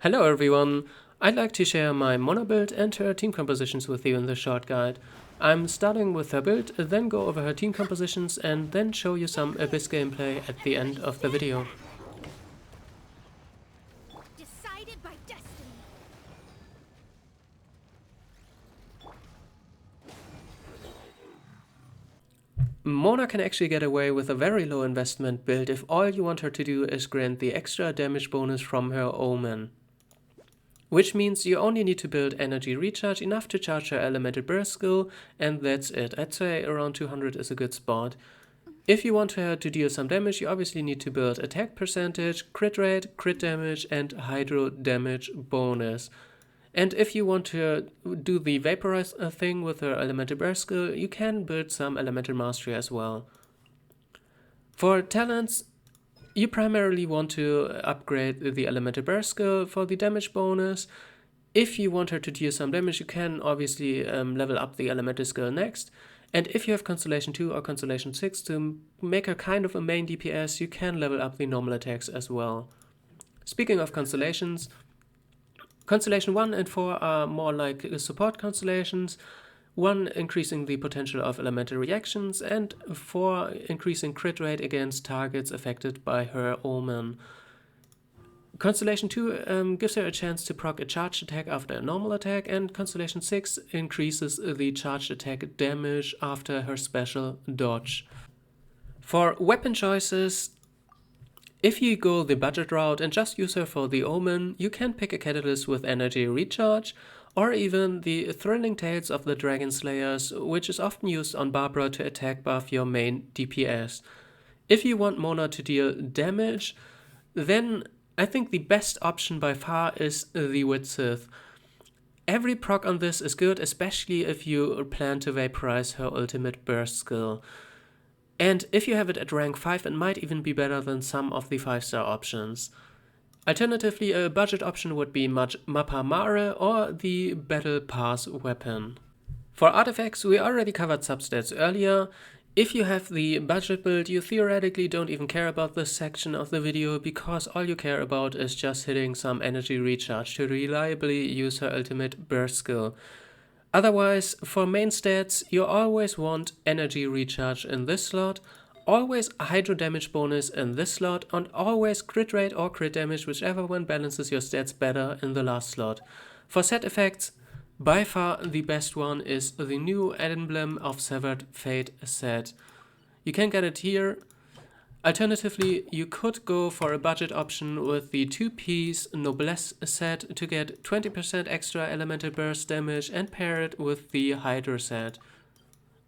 Hello everyone! I'd like to share my Mona build and her team compositions with you in this short guide. I'm starting with her build, then go over her team compositions and then show you some Abyss gameplay at the end of the video. Decided by destiny. Mona can actually get away with a very low investment build if all you want her to do is grant the extra damage bonus from her Omen. Which means you only need to build energy recharge enough to charge her elemental burst skill, and that's it. I'd say around 200 is a good spot. If you want her to deal some damage, you obviously need to build attack percentage, crit rate, crit damage, and hydro damage bonus. And if you want to do the vaporize thing with her elemental burst skill, you can build some elemental mastery as well. For talents, you primarily want to upgrade the elemental burst skill for the damage bonus. If you want her to deal some damage, you can obviously level up the elemental skill next. And if you have Constellation 2 or Constellation 6 to make her kind of a main DPS, you can level up the normal attacks as well. Speaking of constellations, Constellation 1 and 4 are more like support constellations. 1 increasing the potential of elemental reactions, and 4 increasing crit rate against targets affected by her Omen. Constellation 2 gives her a chance to proc a charged attack after a normal attack, and Constellation 6 increases the charged attack damage after her special dodge. For weapon choices, if you go the budget route and just use her for the Omen, you can pick a catalyst with energy recharge, or even the Thrilling Tales of the Dragon Slayers, which is often used on Barbara to attack buff your main DPS. If you want Mona to deal damage, then I think the best option by far is the Wit Sith. Every proc on this is good, especially if you plan to vaporize her ultimate burst skill. And if you have it at rank 5, it might even be better than some of the 5-star options. Alternatively, a budget option would be Mappa Mare or the Battle Pass weapon. For artifacts, we already covered substats earlier. If you have the budget build, you theoretically don't even care about this section of the video, because all you care about is just hitting some energy recharge to reliably use her ultimate burst skill. Otherwise, for main stats, you always want energy recharge in this slot, always hydro damage bonus in this slot, and always crit rate or crit damage, whichever one balances your stats better, in the last slot. For set effects, by far the best one is the new Emblem of Severed Fate set. You can get it here. Alternatively, you could go for a budget option with the 2-piece Noblesse set to get 20% extra elemental burst damage, and pair it with the Hydro set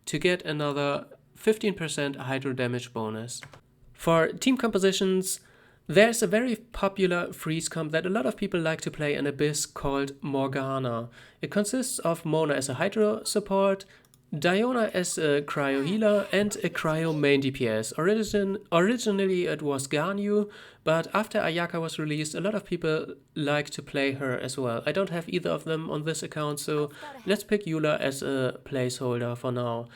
to get another 15% hydro damage bonus. For team compositions, there's a very popular freeze comp that a lot of people like to play in Abyss called Morgana. It consists of Mona as a hydro support, Diona as a cryo healer, and a cryo main DPS. Originally it was Ganyu, but after Ayaka was released, a lot of people like to play her as well. I don't have either of them on this account, so let's pick Eula as a placeholder for now.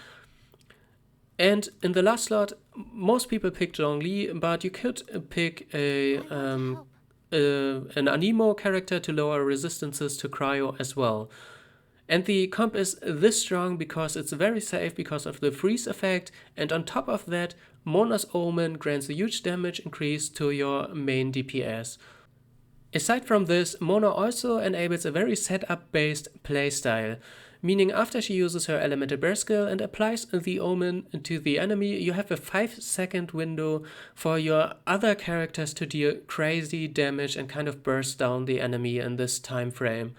And in the last slot, most people pick Zhongli, but you could pick an Anemo character to lower resistances to cryo as well. And the comp is this strong because it's very safe because of the freeze effect, and on top of that, Mona's Omen grants a huge damage increase to your main DPS. Aside from this, Mona also enables a very setup-based playstyle, meaning after she uses her elemental burst skill and applies the Omen to the enemy, you have a 5-second window for your other characters to deal crazy damage and kind of burst down the enemy in this time frame.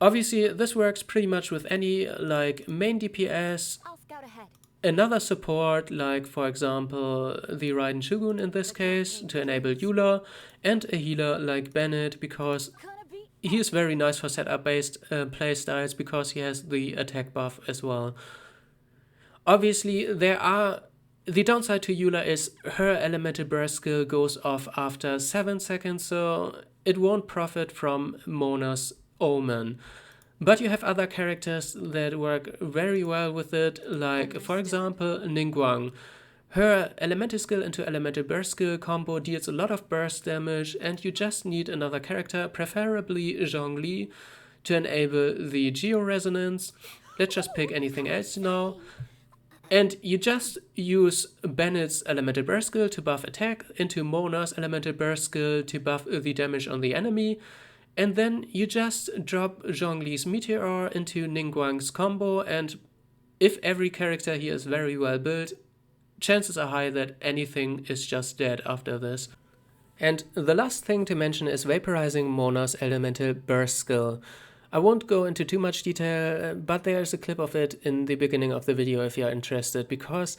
Obviously, this works pretty much with any main DPS, another support, like for example the Raiden Shogun in this case, to enable Eula, and a healer like Bennett, because he is very nice for setup-based playstyles because he has the attack buff as well. Obviously, the downside to Eula is her elemental burst skill goes off after 7 seconds, so it won't profit from Mona's Omen. But you have other characters that work very well with it, like for example Ningguang. Her elemental skill into elemental burst skill combo deals a lot of burst damage, and you just need another character, preferably Zhongli, to enable the Geo-Resonance. Let's just pick anything else now. And you just use Bennett's elemental burst skill to buff attack into Mona's elemental burst skill to buff the damage on the enemy. And then you just drop Zhongli's Meteor into Ningguang's combo, and if every character here is very well built, chances are high that anything is just dead after this. And the last thing to mention is vaporizing Mona's elemental burst skill. I won't go into too much detail, but there's a clip of it in the beginning of the video if you're interested, because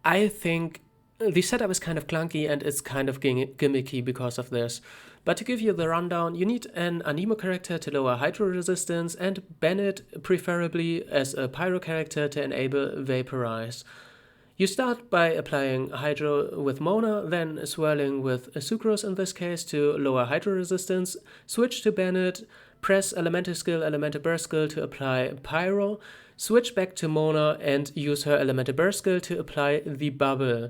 I think the setup is kind of clunky and it's kind of gimmicky because of this. But to give you the rundown, you need an Anemo character to lower hydro resistance and Bennett preferably as a pyro character to enable vaporize. You start by applying Hydro with Mona, then swirling with Sucrose in this case to lower Hydro resistance, switch to Bennett, press Elemental Skill, Elemental Burst Skill to apply Pyro, switch back to Mona and use her Elemental Burst Skill to apply the Bubble.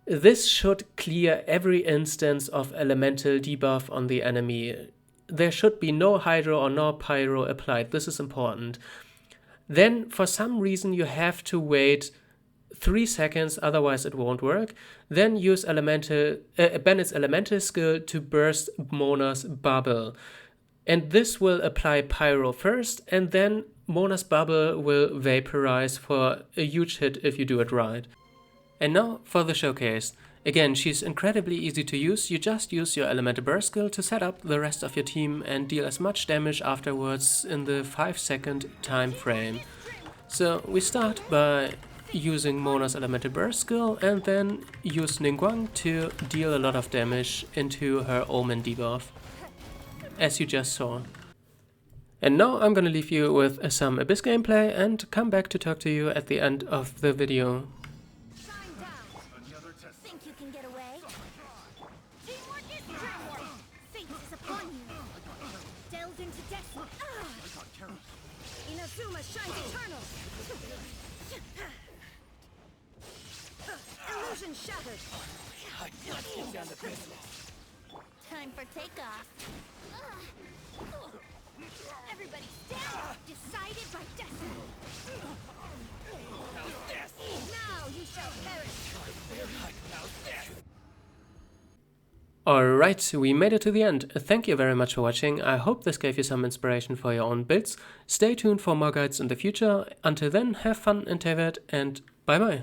This should clear every instance of Elemental debuff on the enemy. There should be no Hydro or no Pyro applied, this is important. Then for some reason you have to wait 3 seconds, otherwise it won't work. Then use Bennett's elemental skill to burst Mona's bubble. And this will apply Pyro first, and then Mona's bubble will vaporize for a huge hit if you do it right. And now for the showcase. Again, she's incredibly easy to use. You just use your elemental burst skill to set up the rest of your team and deal as much damage afterwards in the 5-second time frame. So we start by using Mona's elemental burst skill and then use Ningguang to deal a lot of damage into her Omen debuff, as you just saw. And now I'm gonna leave you with some Abyss gameplay and come back to talk to you at the end of the video. Shine down. Think you can get away? Teamwork is teamwork. Fate is upon you. Delved into destiny. Inazuma shines eternal. Illusion shattered. Let's get down to business. Time for takeoff. Everybody stand! Decided by destiny. Now you shall perish. Alright, we made it to the end. Thank you very much for watching. I hope this gave you some inspiration for your own builds. Stay tuned for more guides in the future. Until then, have fun in Tevat and bye bye.